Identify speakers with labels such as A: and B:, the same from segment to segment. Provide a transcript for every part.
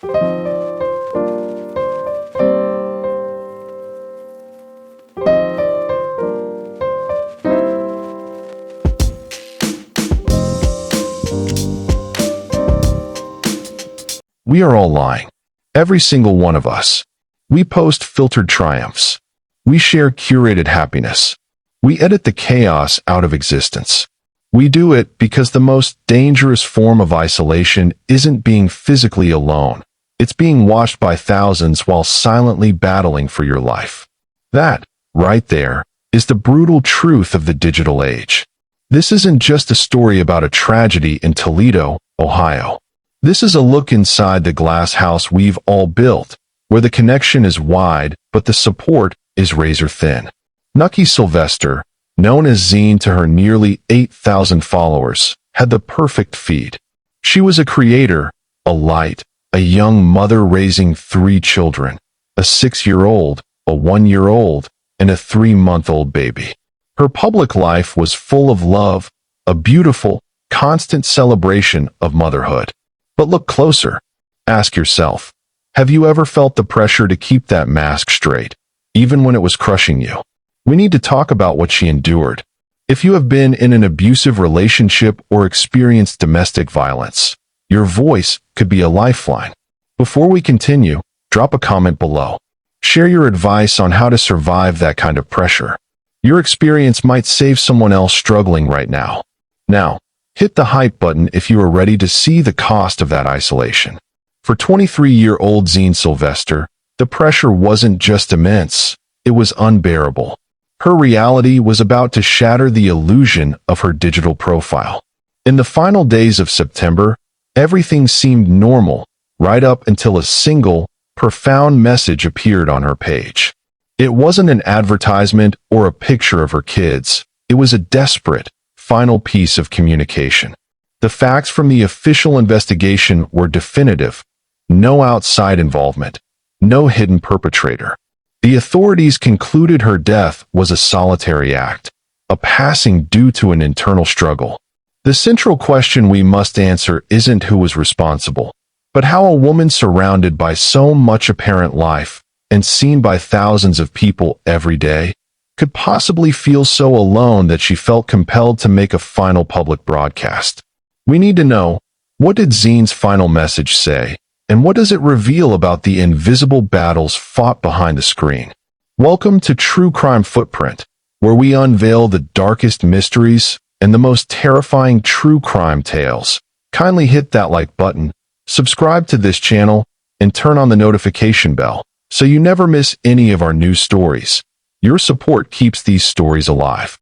A: We are all lying. Every single one of us. We post filtered triumphs. We share curated happiness. We edit the chaos out of existence. We do it because the most dangerous form of isolation isn't being physically alone. It's being watched by thousands while silently battling for your life. That, right there, is the brutal truth of the digital age. This isn't just a story about a tragedy in Toledo, Ohio. This is a look inside the glass house we've all built, where the connection is wide, but the support is razor thin. Nucky Sylvester, known as Zine to her nearly 8,000 followers, had the perfect feed. She was a creator, a light, a young mother raising 3 children, a 6-year-old, a 1-year-old, and a 3-month-old baby. Her public life was full of love, a beautiful, constant celebration of motherhood. But look closer. Ask yourself, have you ever felt the pressure to keep that mask straight, even when it was crushing you? We need to talk about what she endured. If you have been in an abusive relationship or experienced domestic violence, your voice could be a lifeline. Before we continue, drop a comment below. Share your advice on how to survive that kind of pressure. Your experience might save someone else struggling right now. Now, hit the hype button if you are ready to see the cost of that isolation. For 23-year-old Zine Sylvester, the pressure wasn't just immense, it was unbearable. Her reality was about to shatter the illusion of her digital profile. In the final days of September, everything seemed normal, right up until a single, profound message appeared on her page. It wasn't an advertisement or a picture of her kids. It was a desperate, final piece of communication. The facts from the official investigation were definitive. No outside involvement. No hidden perpetrator. The authorities concluded her death was a solitary act, a passing due to an internal struggle. The central question we must answer isn't who was responsible, but how a woman surrounded by so much apparent life and seen by thousands of people every day could possibly feel so alone that she felt compelled to make a final public broadcast. We need to know, what did Zine's final message say, and what does it reveal about the invisible battles fought behind the screen? Welcome to True Crime Footprint, where we unveil the darkest mysteries and the most terrifying true crime tales. Kindly hit that like button, subscribe to this channel, and turn on the notification bell so you never miss any of our new stories. Your support keeps these stories alive.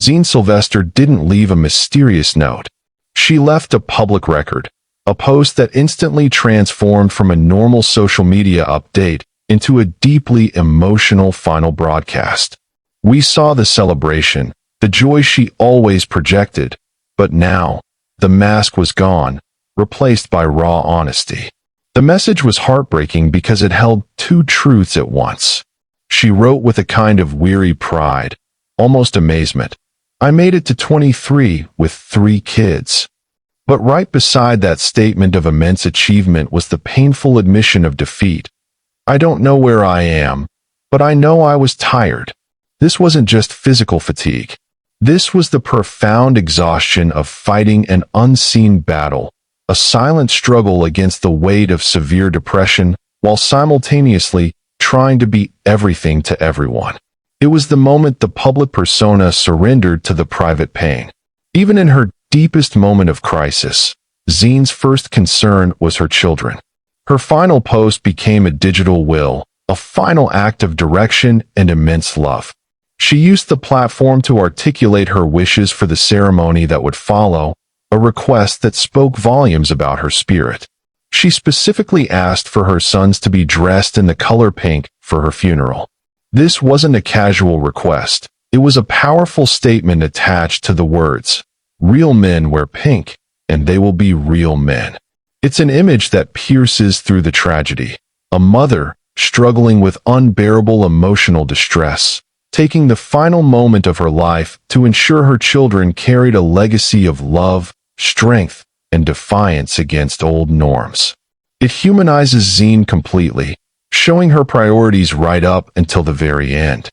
A: Zine Sylvester didn't leave a mysterious note. She left a public record, a post that instantly transformed from a normal social media update into a deeply emotional final broadcast. We saw the celebration, the joy she always projected, but now, the mask was gone, replaced by raw honesty. The message was heartbreaking because it held 2 truths at once. She wrote with a kind of weary pride, almost amazement. I made it to 23 with 3 kids. But right beside that statement of immense achievement was the painful admission of defeat. I don't know where I am, but I know I was tired. This wasn't just physical fatigue. This was the profound exhaustion of fighting an unseen battle, a silent struggle against the weight of severe depression, while simultaneously trying to be everything to everyone. It was the moment the public persona surrendered to the private pain. Even in her deepest moment of crisis, Zine's first concern was her children. Her final post became a digital will, a final act of direction and immense love. She used the platform to articulate her wishes for the ceremony that would follow, a request that spoke volumes about her spirit. She specifically asked for her sons to be dressed in the color pink for her funeral. This wasn't a casual request. It was a powerful statement attached to the words, "Real men wear pink, and they will be real men." It's an image that pierces through the tragedy. A mother, struggling with unbearable emotional distress, taking the final moment of her life to ensure her children carried a legacy of love, strength, and defiance against old norms. It humanizes Zine completely, showing her priorities right up until the very end.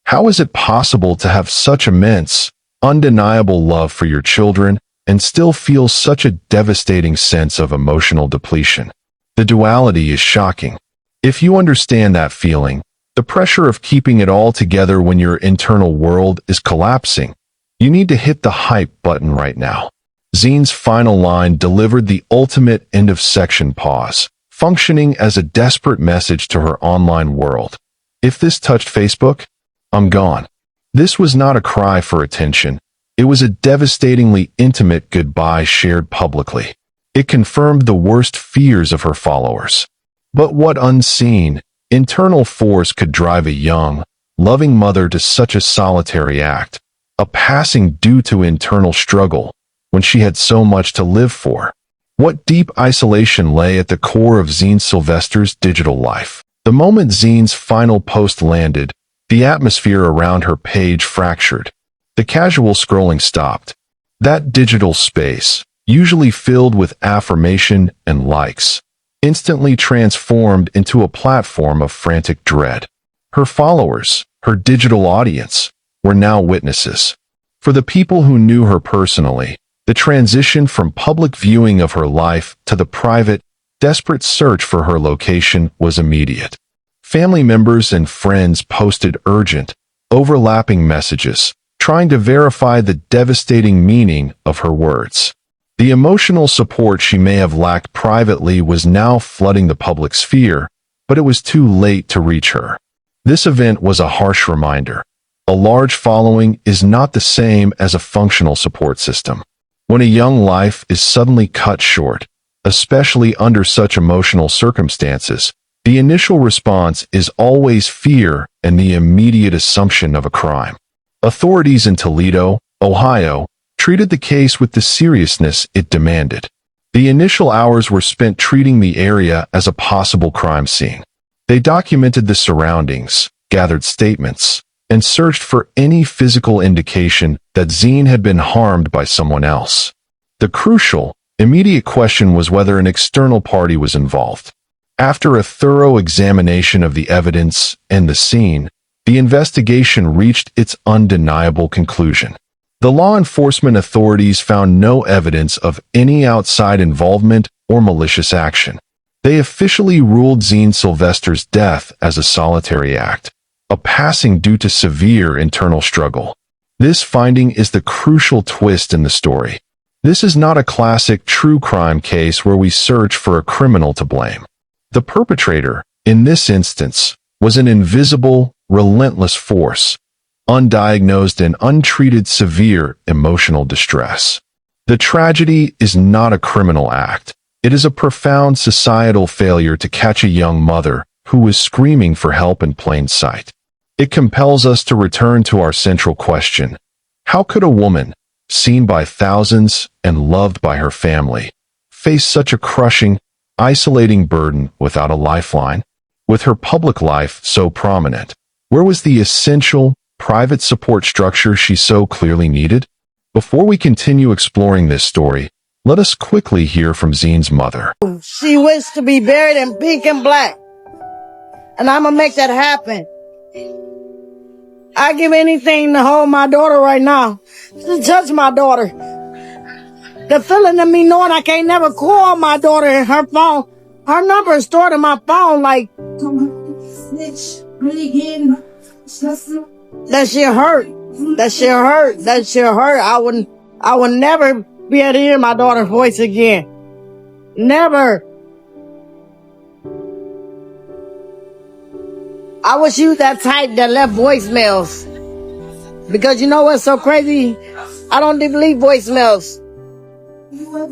A: How is it possible to have such immense, undeniable love for your children and still feel such a devastating sense of emotional depletion? The duality is shocking. If you understand that feeling, the pressure of keeping it all together when your internal world is collapsing, you need to hit the hype button right now. Zine's final line delivered the ultimate end-of-section pause, functioning as a desperate message to her online world. If this touched Facebook, I'm gone. This was not a cry for attention. It was a devastatingly intimate goodbye shared publicly. It confirmed the worst fears of her followers. But what unseen, internal force could drive a young, loving mother to such a solitary act, a passing due to internal struggle, when she had so much to live for? What deep isolation lay at the core of Zine Sylvester's digital life? The moment Zine's final post landed, the atmosphere around her page fractured. The casual scrolling stopped. That digital space, usually filled with affirmation and likes, instantly transformed into a platform of frantic dread. Her followers, her digital audience, were now witnesses. For the people who knew her personally, the transition from public viewing of her life to the private, desperate search for her location was immediate. Family members and friends posted urgent, overlapping messages, trying to verify the devastating meaning of her words. The emotional support she may have lacked privately was now flooding the public sphere, but it was too late to reach her. This event was a harsh reminder. A large following is not the same as a functional support system. When a young life is suddenly cut short, especially under such emotional circumstances, the initial response is always fear and the immediate assumption of a crime. Authorities in Toledo, Ohio, treated the case with the seriousness it demanded. The initial hours were spent treating the area as a possible crime scene. They documented the surroundings, gathered statements, and searched for any physical indication that Zine had been harmed by someone else. The crucial, immediate question was whether an external party was involved. After a thorough examination of the evidence and the scene, the investigation reached its undeniable conclusion. The law enforcement authorities found no evidence of any outside involvement or malicious action. They officially ruled Zine Sylvester's death as a solitary act, a passing due to severe internal struggle. This finding is the crucial twist in the story. This is not a classic true crime case where we search for a criminal to blame. The perpetrator, in this instance, was an invisible, relentless force, undiagnosed and untreated severe emotional distress. The tragedy is not a criminal act. It is a profound societal failure to catch a young mother who is screaming for help in plain sight. It compels us to return to our central question. How could a woman, seen by thousands and loved by her family, face such a crushing, isolating burden without a lifeline? With her public life so prominent, where was the essential, private support structure she so clearly needed? Before we continue exploring this story, let us quickly hear from Zine's mother.
B: She wished to be buried in pink and black, and I'm gonna make that happen. I give anything to hold my daughter right now, to touch my daughter. The feeling of me knowing I can't never call my daughter in her phone. Her number is stored in my phone like, that shit hurt. That shit hurt. That shit hurt. I would never be able to hear my daughter's voice again. Never. I wish you that type that left voicemails. Because you know what's so crazy? I don't delete voicemails.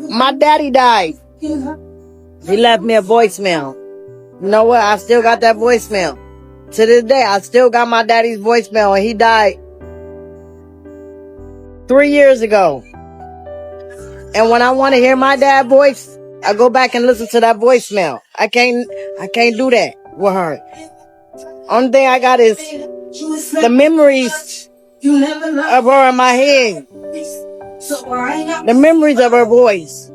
B: My daddy died. He left me a voicemail. You know what? I still got that voicemail. To this day, I still got my daddy's voicemail, and he died 3 years ago. And when I want to hear my dad's voice, I go back and listen to that voicemail. I can't do that with her. Only thing I got is the memories of her in my head. The memories of her voice.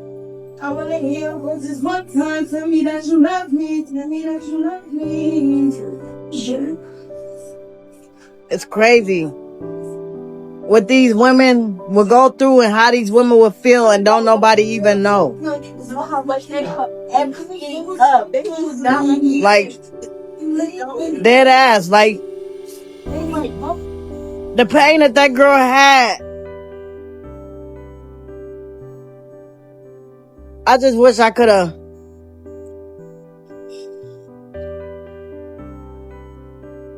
B: I wanna hear was this one time. Tell me that you love me. Tell me that you love me. It's crazy what these women will go through and how these women will feel and don't nobody even know. How much they put everything up. Like, dead ass. Like, the pain that girl had. I just wish I could have.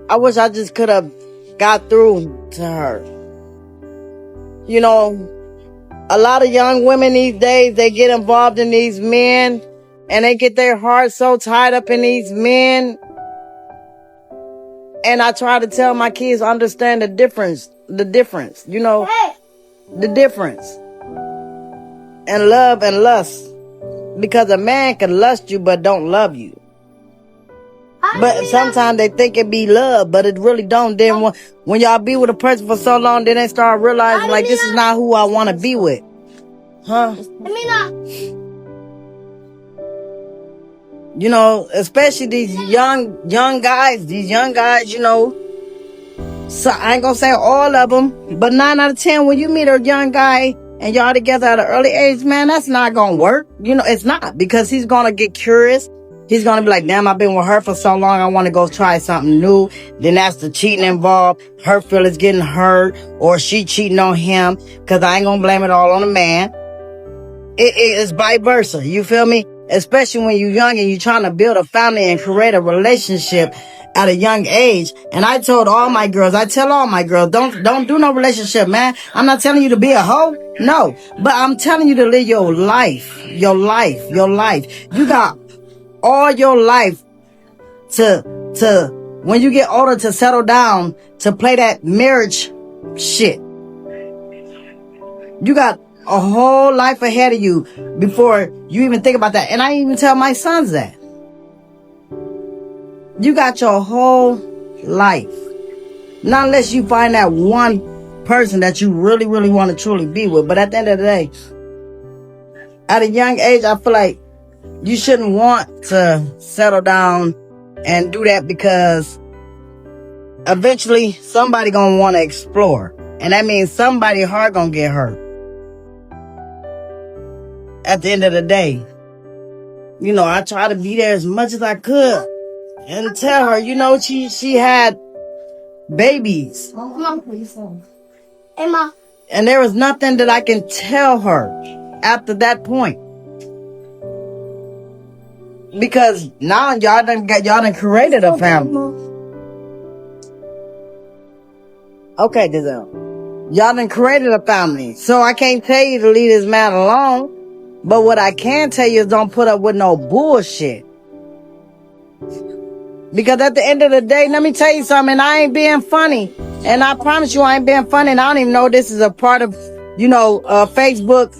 B: I wish I just could have got through to her. You know, a lot of young women these days, they get involved in these men and they get their hearts so tied up in these men. And I try to tell my kids, understand the difference, you know, the difference. And love and lust. Because a man can lust you but don't love you. But sometimes they think it be love, but it really don't. Then when y'all be with a person for so long, then they start realizing, like, this is not who I want to be with. Huh? You know, especially these young guys, you know. So I ain't gonna say all of them, but 9 out of 10, when you meet a young guy and y'all together at an early age, man, that's not gonna work. You know, it's not, because he's gonna get curious. He's gonna be like, damn, I've been with her for so long, I want to go try something new. Then that's the cheating involved. Her feelings getting hurt, or she cheating on him, because I ain't gonna blame it all on the man. It is vice versa. You feel me? Especially when you're young and you're trying to build a family and create a relationship at a young age. And I tell all my girls, don't do no relationship, man. I'm not telling you to be a hoe. No. But I'm telling you to live your life. Your life. You got all your life to when you get older, to settle down, to play that marriage shit. You got a whole life ahead of you before you even think about that. And I even tell my sons that. You got your whole life. Not unless you find that one person that you really, really want to truly be with. But at the end of the day, at a young age, I feel like you shouldn't want to settle down and do that, because eventually somebody gonna want to explore. And that means somebody's heart gonna get hurt. At the end of the day, you know, I try to be there as much as I could and tell her, you know, she had babies. And there was nothing that I can tell her after that point. Because now y'all done created a family. Okay, Giselle. Y'all done created a family. So I can't tell you to leave this man alone. But what I can tell you is don't put up with no bullshit. Because at the end of the day, let me tell you something, I ain't being funny. And I promise you I ain't being funny, and I don't even know this is a part of, you know, Facebook.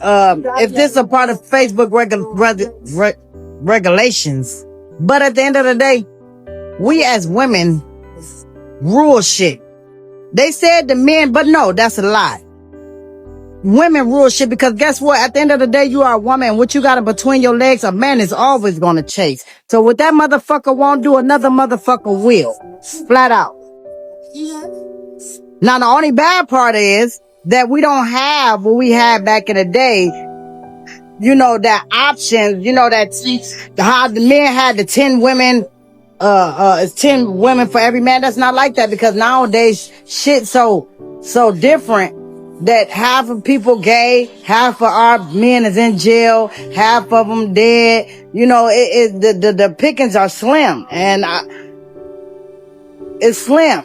B: If this is a part of Facebook regulations. But at the end of the day, we as women rule shit. They said the men, but no, that's a lie. Women rule shit, because guess what? At the end of the day, you are a woman. What you got in between your legs, a man is always going to chase. So what that motherfucker won't do, another motherfucker will. Flat out. Now, the only bad part is that we don't have what we had back in the day. You know, that options, you know, that how the men had the 10 women, it's 10 women for every man. That's not like that, because nowadays shit so different. That half of people gay, half of our men is in jail, half of them dead. You know, the pickings are slim, and it's slim.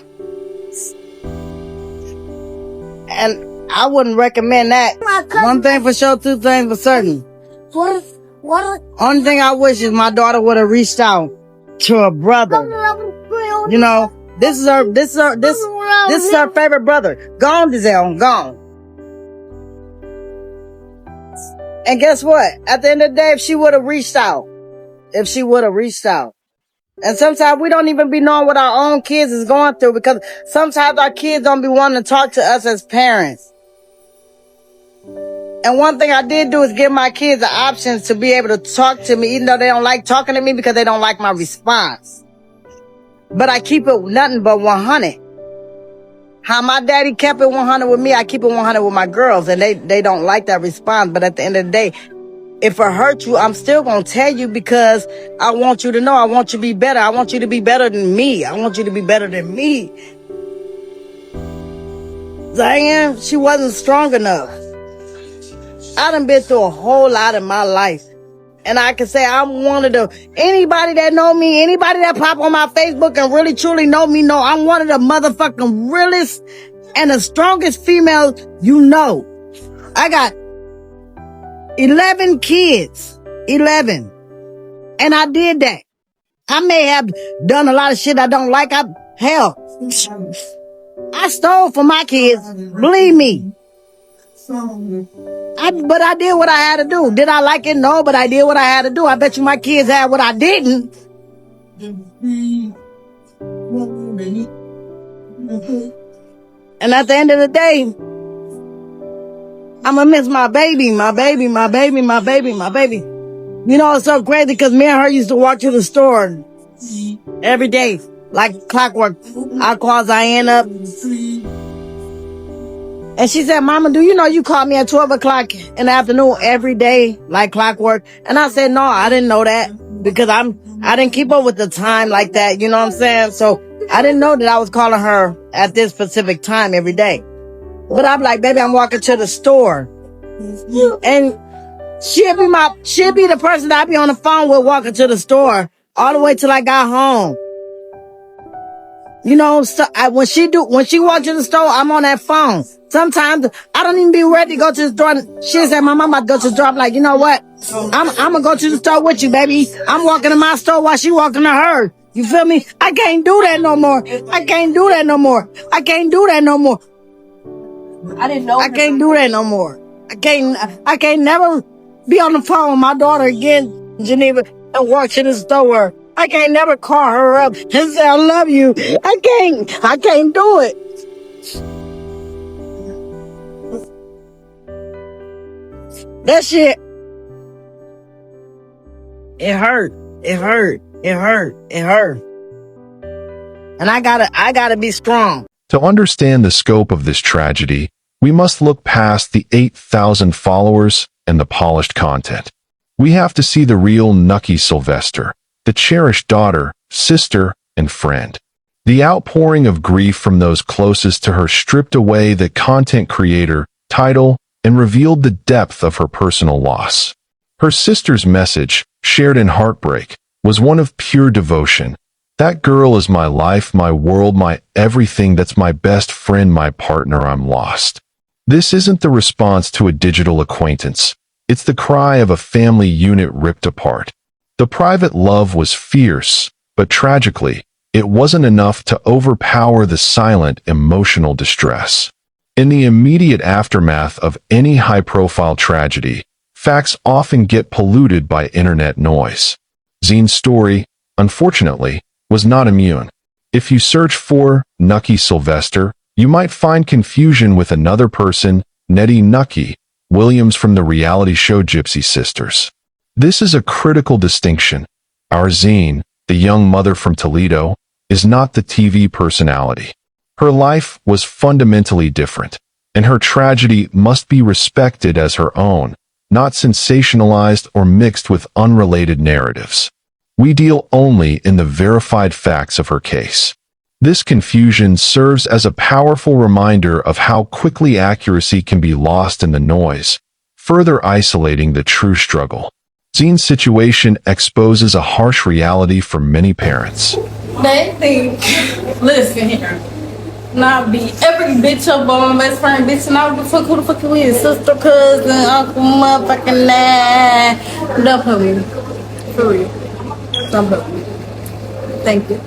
B: And I wouldn't recommend that. One thing for sure, two things for certain. Only thing I wish is my daughter would have reached out to her brother. You know, this is her favorite brother. Gone, Giselle, gone. And guess what? At the end of the day, if she would have reached out. And sometimes we don't even be knowing what our own kids is going through, because sometimes our kids don't be wanting to talk to us as parents. And one thing I did do is give my kids the option to be able to talk to me, even though they don't like talking to me because they don't like my response. But I keep it nothing but 100. How my daddy kept it 100 with me, I keep it 100 with my girls, and they don't like that response. But at the end of the day, if it hurts you, I'm still going to tell you because I want you to know. I want you to be better. I want you to be better than me. I want you to be better than me. Diane, she wasn't strong enough. I done been through a whole lot in my life. And I can say I'm one of anybody that know me, anybody that pop on my Facebook and really truly know me, know I'm one of the motherfucking realest and the strongest females you know. I got 11 kids. 11. And I did that. I may have done a lot of shit I don't like. Hell, I stole from my kids. Believe me. But I did what I had to do. Did I like it? No, but I did what I had to do. I bet you my kids had what I didn't. And at the end of the day, I'm gonna miss my baby, my baby, my baby, my baby, my baby. You know, it's so crazy because me and her used to walk to the store every day, like clockwork. I call Zion up. And she said, Mama, do you know you call me at 12 o'clock in the afternoon every day, like clockwork? And I said, no, I didn't know that because I didn't keep up with the time like that. You know what I'm saying? So I didn't know that I was calling her at this specific time every day. But I'm like, baby, I'm walking to the store. And she'll be the person that I be on the phone with walking to the store all the way till I got home. You know, so when she walks to the store, I'm on that phone. Sometimes I don't even be ready to go to the store. She said, Mom, I'm about to go to the store. I'm like, you know what? I'm gonna go to the store with you, baby. I'm walking to my store while she walking to her. You feel me? I can't do that no more. I can't do that no more. I can't do that no more.
C: I didn't know.
B: I can't do that no more. I can't never be on the phone with my daughter again, Geneva, and walk to the store. I can't never call her up and say I love you. I can't do it. That shit, it hurt. It hurt. It hurt. It hurt. And I gotta be strong.
A: To understand the scope of this tragedy, we must look past the 8,000 followers and the polished content. We have to see the real Nucky Sylvester, the cherished daughter, sister, and friend. The outpouring of grief from those closest to her stripped away the content creator, title, and revealed the depth of her personal loss. Her sister's message, shared in heartbreak, was one of pure devotion. That girl is my life, my world, my everything. That's my best friend, my partner. I'm lost. This isn't the response to a digital acquaintance. It's the cry of a family unit ripped apart. The private love was fierce, but tragically, it wasn't enough to overpower the silent emotional distress. In the immediate aftermath of any high-profile tragedy, facts often get polluted by internet noise. Zine's story, unfortunately, was not immune. If you search for Nucky Sylvester, you might find confusion with another person, Nettie Nucky Williams from the reality show Gypsy Sisters. This is a critical distinction. Our Zine, the young mother from Toledo, is not the TV personality. Her life was fundamentally different, and her tragedy must be respected as her own, not sensationalized or mixed with unrelated narratives. We deal only in the verified facts of her case. This confusion serves as a powerful reminder of how quickly accuracy can be lost in the noise, further isolating the true struggle. Zine's situation exposes a harsh reality for many parents.
C: They think, listen here, now be every bitch up on my best friend, bitch, and I would fuck who the fuck you is, sister, cousin, uncle, motherfucking nah. Don't put me. For real. Don't put me. Thank you.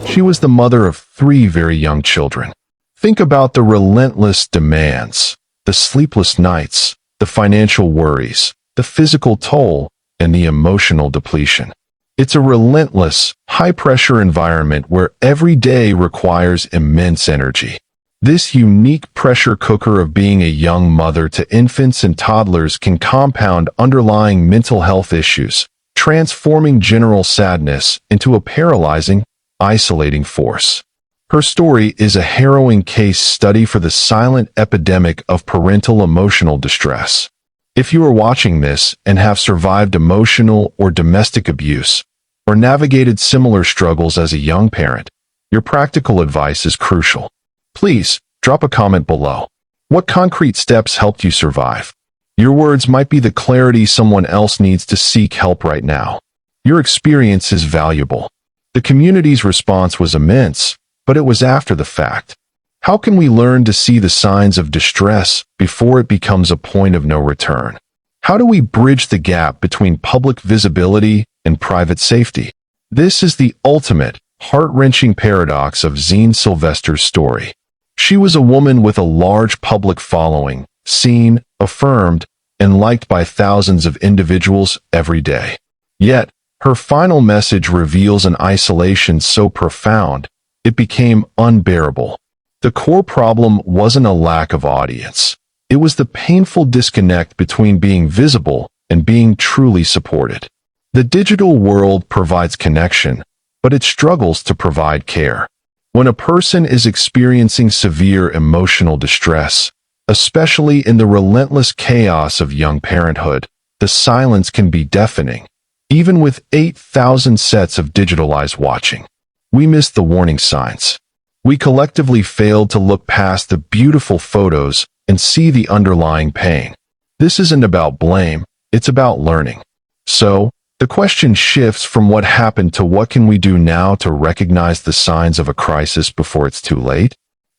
A: She was the mother of 3 very young children. Think about the relentless demands, the sleepless nights, the financial worries, the physical toll, and the emotional depletion. It's a relentless, high-pressure environment where every day requires immense energy. This unique pressure cooker of being a young mother to infants and toddlers can compound underlying mental health issues, transforming general sadness into a paralyzing, isolating force. Her story is a harrowing case study for the silent epidemic of parental emotional distress. If you are watching this and have survived emotional or domestic abuse, or navigated similar struggles as a young parent, your practical advice is crucial. Please, drop a comment below. What concrete steps helped you survive? Your words might be the clarity someone else needs to seek help right now. Your experience is valuable. The community's response was immense, but it was after the fact. How can we learn to see the signs of distress before it becomes a point of no return? How do we bridge the gap between public visibility and private safety? This is the ultimate, heart-wrenching paradox of Zine Sylvester's story. She was a woman with a large public following, seen, affirmed, and liked by thousands of individuals every day. Yet, her final message reveals an isolation so profound, it became unbearable. The core problem wasn't a lack of audience. It was the painful disconnect between being visible and being truly supported. The digital world provides connection, but it struggles to provide care. When a person is experiencing severe emotional distress, especially in the relentless chaos of young parenthood, the silence can be deafening. Even with 8,000 sets of digital eyes watching, we miss the warning signs. We collectively failed to look past the beautiful photos and see the underlying pain. This isn't about blame, it's about learning. So, the question shifts from what happened to what can we do now to recognize the signs of a crisis before it's too late?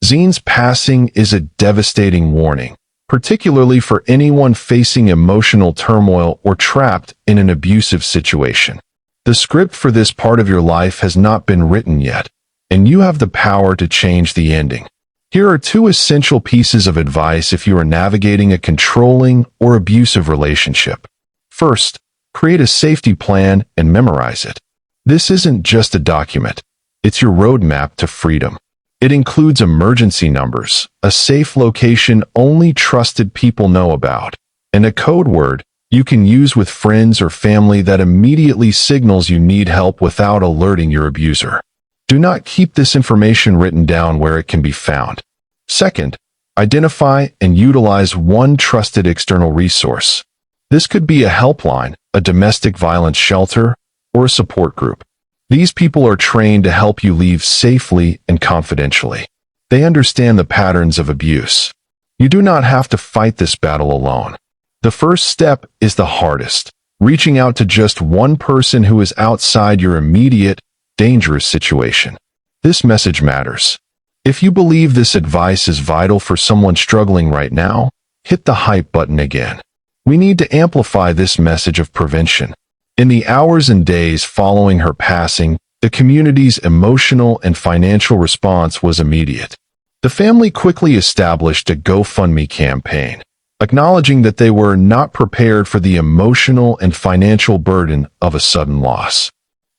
A: Zine's passing is a devastating warning, particularly for anyone facing emotional turmoil or trapped in an abusive situation. The script for this part of your life has not been written yet, and you have the power to change the ending. Here are 2 essential pieces of advice if you are navigating a controlling or abusive relationship. First, create a safety plan and memorize it. This isn't just a document, it's your roadmap to freedom. It includes emergency numbers, a safe location only trusted people know about, and a code word you can use with friends or family that immediately signals you need help without alerting your abuser. Do not keep this information written down where it can be found. Second, identify and utilize one trusted external resource. This could be a helpline, a domestic violence shelter, or a support group. These people are trained to help you leave safely and confidentially. They understand the patterns of abuse. You do not have to fight this battle alone. The first step is the hardest, reaching out to just one person who is outside your immediate, dangerous situation. This message matters. If you believe this advice is vital for someone struggling right now, hit the hype button again. We need to amplify this message of prevention. In the hours and days following her passing, the community's emotional and financial response was immediate. The family quickly established a GoFundMe campaign, acknowledging that they were not prepared for the emotional and financial burden of a sudden loss.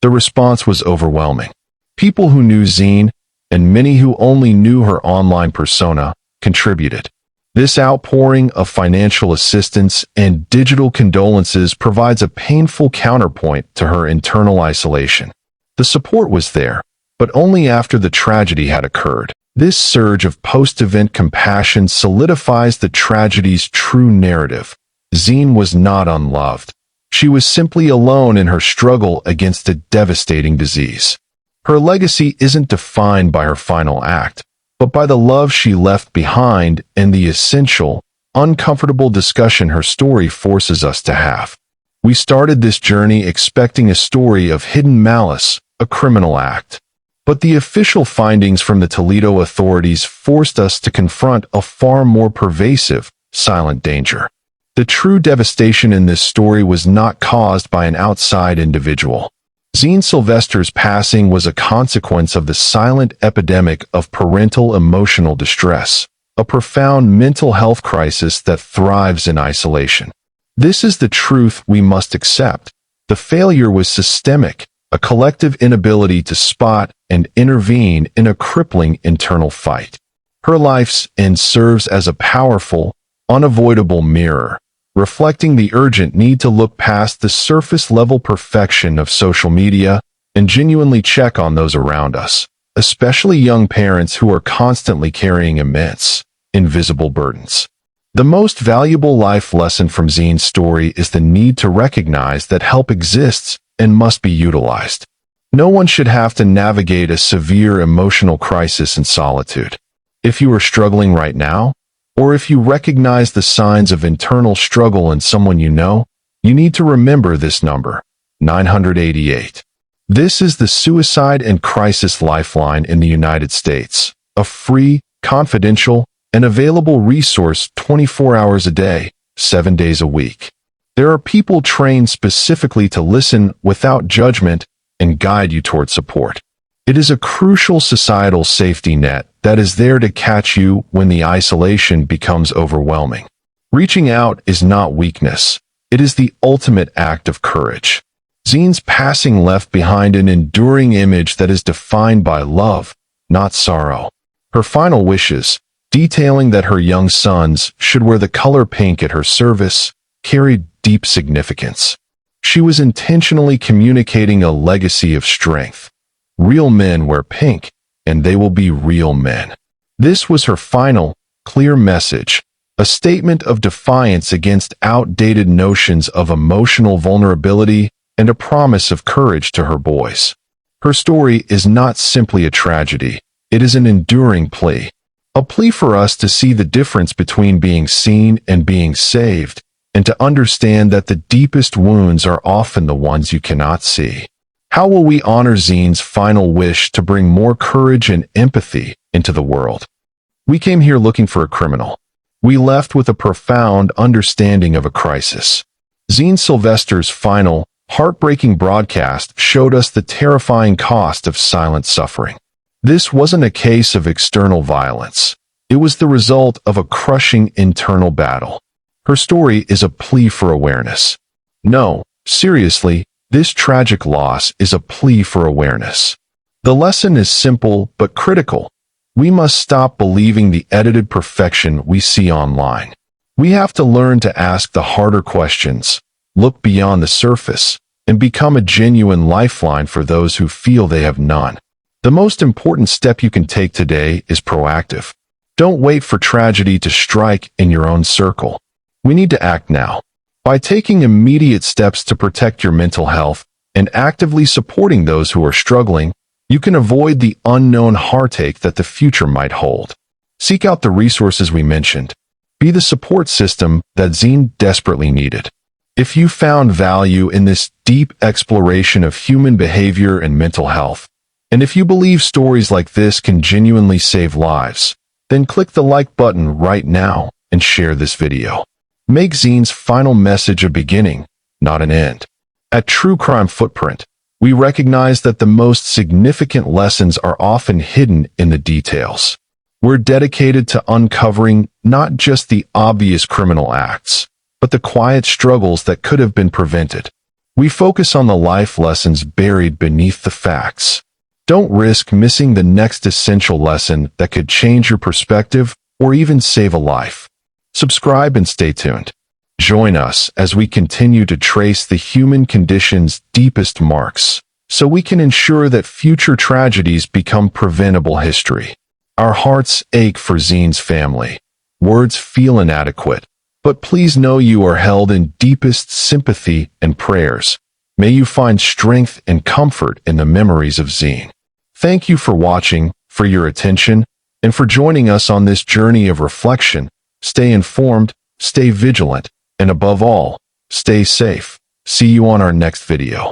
A: The response was overwhelming. People who knew Zine, and many who only knew her online persona, contributed. This outpouring of financial assistance and digital condolences provides a painful counterpoint to her internal isolation. The support was there, but only after the tragedy had occurred. This surge of post-event compassion solidifies the tragedy's true narrative. Zine was not unloved. She was simply alone in her struggle against a devastating disease. Her legacy isn't defined by her final act, but by the love she left behind and the essential, uncomfortable discussion her story forces us to have. We started this journey expecting a story of hidden malice, a criminal act. But the official findings from the Toledo authorities forced us to confront a far more pervasive, silent danger. The true devastation in this story was not caused by an outside individual. Zine Sylvester's passing was a consequence of the silent epidemic of parental emotional distress, a profound mental health crisis that thrives in isolation. This is the truth we must accept. The failure was systemic, a collective inability to spot and intervene in a crippling internal fight. Her life's end serves as a powerful, unavoidable mirror, reflecting the urgent need to look past the surface-level perfection of social media and genuinely check on those around us, especially young parents who are constantly carrying immense, invisible burdens. The most valuable life lesson from Zine's story is the need to recognize that help exists and must be utilized. No one should have to navigate a severe emotional crisis in solitude. If you are struggling right now, or if you recognize the signs of internal struggle in someone you know, you need to remember this number, 988. This is the Suicide and Crisis Lifeline in the United States, a free, confidential, and available resource 24 hours a day, 7 days a week. There are people trained specifically to listen without judgment and guide you toward support. It is a crucial societal safety net that is there to catch you when the isolation becomes overwhelming. Reaching out is not weakness. It is the ultimate act of courage. Zine's passing left behind an enduring image that is defined by love, not sorrow. Her final wishes, detailing that her young sons should wear the color pink at her service, carried deep significance. She was intentionally communicating a legacy of strength. Real men wear pink, and they will be real men. This was her final, clear message, a statement of defiance against outdated notions of emotional vulnerability and a promise of courage to her boys. Her story is not simply a tragedy, it is an enduring plea. A plea for us to see the difference between being seen and being saved, and to understand that the deepest wounds are often the ones you cannot see. How will we honor Zine's final wish to bring more courage and empathy into the world? We came here looking for a criminal. We left with a profound understanding of a crisis. Zine Sylvester's final, heartbreaking broadcast showed us the terrifying cost of silent suffering. This wasn't a case of external violence. It was the result of a crushing internal battle. Her story is a plea for awareness. No, seriously, this tragic loss is a plea for awareness. The lesson is simple but critical. We must stop believing the edited perfection we see online. We have to learn to ask the harder questions, look beyond the surface, and become a genuine lifeline for those who feel they have none. The most important step you can take today is proactive. Don't wait for tragedy to strike in your own circle. We need to act now. By taking immediate steps to protect your mental health and actively supporting those who are struggling, you can avoid the unknown heartache that the future might hold. Seek out the resources we mentioned. Be the support system that Zine desperately needed. If you found value in this deep exploration of human behavior and mental health, and if you believe stories like this can genuinely save lives, then click the like button right now and share this video. Make Zine's final message a beginning, not an end. At True Crime Footprint, we recognize that the most significant lessons are often hidden in the details. We're dedicated to uncovering not just the obvious criminal acts, but the quiet struggles that could have been prevented. We focus on the life lessons buried beneath the facts. Don't risk missing the next essential lesson that could change your perspective or even save a life. Subscribe and stay tuned. Join us as we continue to trace the human condition's deepest marks, so we can ensure that future tragedies become preventable history. Our hearts ache for Zine's family. Words feel inadequate, but please know you are held in deepest sympathy and prayers. May you find strength and comfort in the memories of Zine. Thank you for watching, for your attention, and for joining us on this journey of reflection. Stay informed, stay vigilant, and above all, stay safe. See you on our next video.